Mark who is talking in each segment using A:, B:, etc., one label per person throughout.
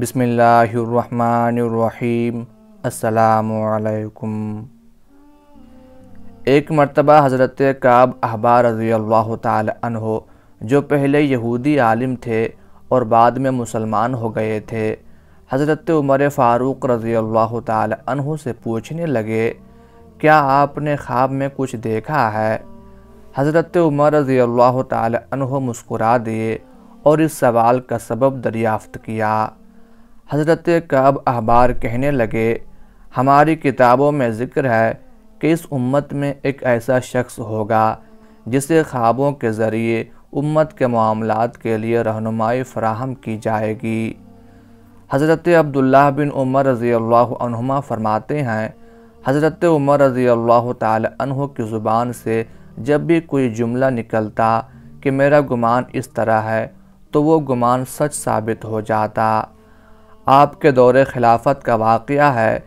A: بسم اللہ الرحمن الرحیم۔ السلام علیکم۔ ایک مرتبہ حضرت کعب احبار رضی اللہ تعالی عنہ، جو پہلے یہودی عالم تھے اور بعد میں مسلمان ہو گئے تھے، حضرت عمر فاروق رضی اللہ تعالی عنہ سے پوچھنے لگے، کیا آپ نے خواب میں کچھ دیکھا ہے؟ حضرت عمر رضی اللہ تعالی عنہ مسکرا دیے اور اس سوال کا سبب دریافت کیا۔ حضرت کعب احبار کہنے لگے، ہماری کتابوں میں ذکر ہے کہ اس امت میں ایک ایسا شخص ہوگا جسے خوابوں کے ذریعے امت کے معاملات کے لیے رہنمائی فراہم کی جائے گی۔ حضرت عبداللہ بن عمر رضی اللہ عنہما فرماتے ہیں، حضرت عمر رضی اللہ تعالی عنہ کی زبان سے جب بھی کوئی جملہ نکلتا کہ میرا گمان اس طرح ہے تو وہ گمان سچ ثابت ہو جاتا۔ آپ کے دور خلافت کا واقعہ ہے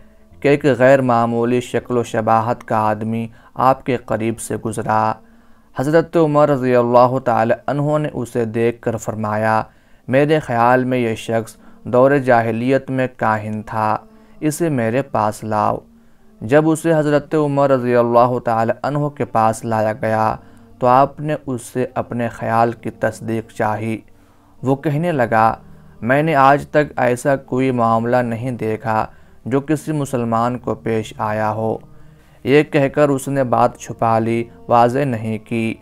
A: کہ ایک غیر معمولی شکل و شباہت کا آدمی آپ کے قریب سے گزرا۔ حضرت عمر رضی اللہ تعالی عنہ نے اسے دیکھ کر فرمایا، میرے خیال میں یہ شخص دور جاہلیت میں کاہن تھا، اسے میرے پاس لاؤ۔ جب اسے حضرت عمر رضی اللہ تعالی عنہ کے پاس لایا گیا تو آپ نے اس سے اپنے خیال کی تصدیق چاہی۔ وہ کہنے لگا، میں نے آج تک ایسا کوئی معاملہ نہیں دیکھا جو کسی مسلمان کو پیش آیا ہو۔ یہ کہہ کر اس نے بات چھپا لی، واضح نہیں کی۔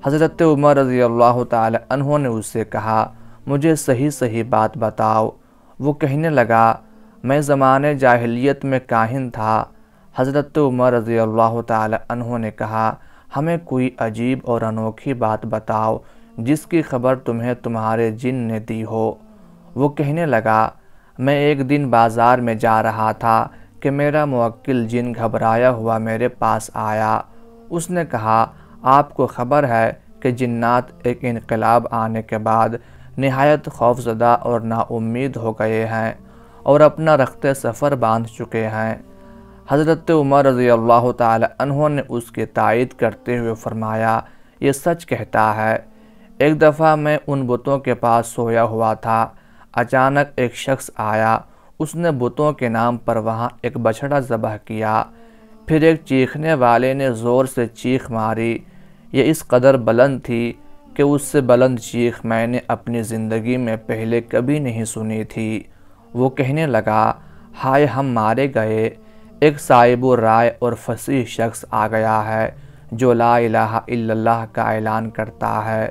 A: حضرت عمر رضی اللہ تعالی عنہ نے اس سے کہا، مجھے صحیح بات بتاؤ۔ وہ کہنے لگا، میں زمانے جاہلیت میں کاہن تھا۔ حضرت عمر رضی اللہ تعالی عنہ نے کہا، ہمیں کوئی عجیب اور انوکھی بات بتاؤ جس کی خبر تمہیں تمہارے جن نے دی ہو۔ وہ کہنے لگا، میں ایک دن بازار میں جا رہا تھا کہ میرا موکل جن گھبرایا ہوا میرے پاس آیا۔ اس نے کہا، آپ کو خبر ہے کہ جنات ایک انقلاب آنے کے بعد نہایت خوفزدہ اور نا امید ہو گئے ہیں اور اپنا رخت سفر باندھ چکے ہیں۔ حضرت عمر رضی اللہ تعالی عنہ نے اس کی تائید کرتے ہوئے فرمایا، یہ سچ کہتا ہے۔ ایک دفعہ میں ان بتوں کے پاس سویا ہوا تھا، اچانک ایک شخص آیا، اس نے بتوں کے نام پر وہاں ایک بچھڑا ذبح کیا۔ پھر ایک چیخنے والے نے زور سے چیخ ماری، یہ اس قدر بلند تھی کہ اس سے بلند چیخ میں نے اپنی زندگی میں پہلے کبھی نہیں سنی تھی۔ وہ کہنے لگا، ہائے ہم مارے گئے، ایک صاحب رائے اور فصیح شخص آ گیا ہے جو لا الہ الا اللہ کا اعلان کرتا ہے۔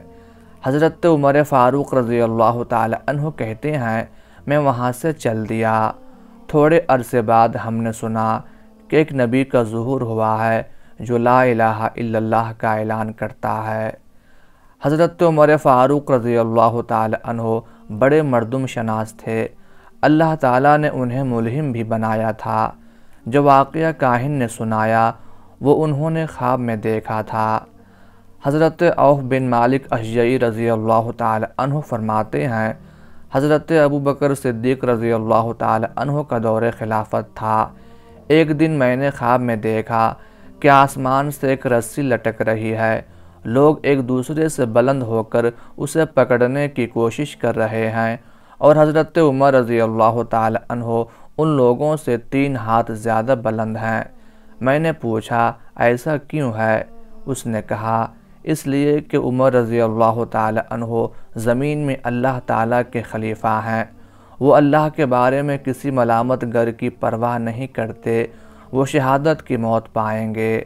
A: حضرت عمر فاروق رضی اللہ تعالی عنہ کہتے ہیں، میں وہاں سے چل دیا۔ تھوڑے عرصے بعد ہم نے سنا کہ ایک نبی کا ظہور ہوا ہے جو لا الہ الا اللہ کا اعلان کرتا ہے۔ حضرت عمر فاروق رضی اللہ تعالی عنہ بڑے مردم شناس تھے۔ اللہ تعالیٰ نے انہیں ملہم بھی بنایا تھا۔ جو واقعہ کاہن نے سنایا وہ انہوں نے خواب میں دیکھا تھا۔ حضرت عوف بن مالک اشجعی رضی اللہ تعالی عنہ فرماتے ہیں، حضرت ابو بکر صدیق رضی اللہ تعالی عنہ کا دور خلافت تھا۔ ایک دن میں نے خواب میں دیکھا کہ آسمان سے ایک رسی لٹک رہی ہے، لوگ ایک دوسرے سے بلند ہو کر اسے پکڑنے کی کوشش کر رہے ہیں اور حضرت عمر رضی اللہ تعالی عنہ ان لوگوں سے 3 ہاتھ زیادہ بلند ہیں۔ میں نے پوچھا، ایسا کیوں ہے؟ اس نے کہا، اس لیے کہ عمر رضی اللہ تعالی عنہ زمین میں اللہ تعالیٰ کے خلیفہ ہیں۔ وہ اللہ کے بارے میں کسی ملامت گر کی پرواہ نہیں کرتے، وہ شہادت کی موت پائیں گے۔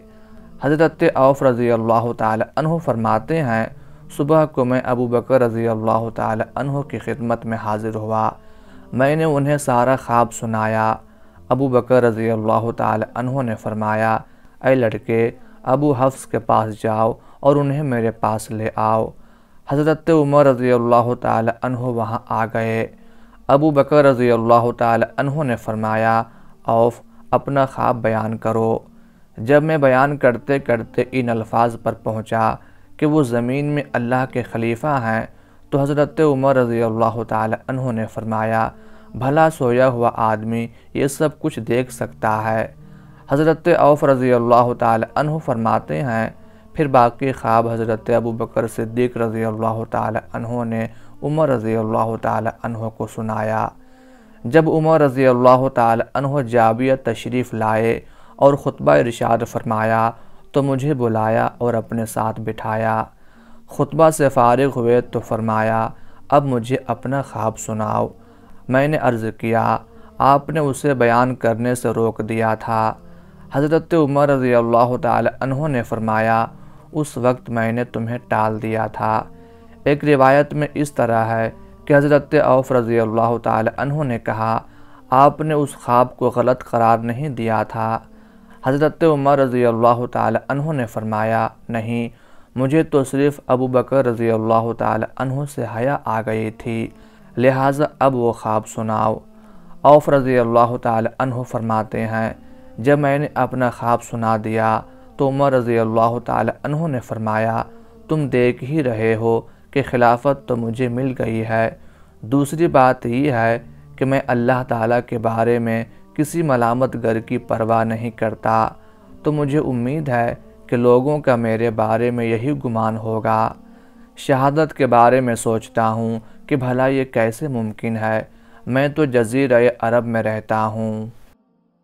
A: حضرت عوف رضی اللہ تعالی عنہ فرماتے ہیں، صبح کو میں ابو بکر رضی اللہ تعالی عنہ کی خدمت میں حاضر ہوا۔ میں نے انہیں سارا خواب سنایا۔ ابو بکر رضی اللہ تعالی عنہ نے فرمایا، اے لڑکے، ابو حفص کے پاس جاؤ اور انہیں میرے پاس لے آؤ۔ حضرت عمر رضی اللہ تعالی عنہ وہاں آ گئے۔ ابو بکر رضی اللہ تعالی عنہ نے فرمایا، عوف اپنا خواب بیان کرو۔ جب میں بیان کرتے کرتے ان الفاظ پر پہنچا کہ وہ زمین میں اللہ کے خلیفہ ہیں تو حضرت عمر رضی اللہ تعالی عنہ نے فرمایا، بھلا سویا ہوا آدمی یہ سب کچھ دیکھ سکتا ہے؟ حضرت عوف رضی اللہ تعالی عنہ فرماتے ہیں، پھر باقی خواب حضرت ابو بکر صدیق رضی اللہ تعالی عنہ نے عمر رضی اللہ تعالی عنہ کو سنایا۔ جب عمر رضی اللہ تعالی عنہ جابیہ تشریف لائے اور خطبہ ارشاد فرمایا تو مجھے بلایا اور اپنے ساتھ بٹھایا۔ خطبہ سے فارغ ہوئے تو فرمایا اب مجھے اپنا خواب سناؤ۔ میں نے عرض کیا آپ نے اسے بیان کرنے سے روک دیا تھا۔ حضرت عمر رضی اللہ تعالی عنہ نے فرمایا اس وقت میں نے تمہیں ٹال دیا تھا۔ ایک روایت میں اس طرح ہے کہ حضرت عوف رضی اللہ تعالی عنہ نے کہا آپ نے اس خواب کو غلط قرار نہیں دیا تھا۔ حضرت عمر رضی اللہ تعالی عنہ نے فرمایا نہیں، مجھے تو صرف ابو بکر رضی اللہ تعالی عنہ سے حیا آ گئی تھی، لہٰذا اب وہ خواب سناؤ۔ عوف رضی اللہ تعالی عنہ فرماتے ہیں جب میں نے اپنا خواب سنا دیا تو عمر رضی اللہ تعالی عنہ نے فرمایا تم دیکھ ہی رہے ہو کہ خلافت تو مجھے مل گئی ہے، دوسری بات یہ ہے کہ میں اللہ تعالیٰ کے بارے میں کسی ملامت گر کی پرواہ نہیں کرتا، تو مجھے امید ہے کہ لوگوں کا میرے بارے میں یہی گمان ہوگا۔ شہادت کے بارے میں سوچتا ہوں کہ بھلا یہ کیسے ممکن ہے، میں تو جزیرہ عرب میں رہتا ہوں۔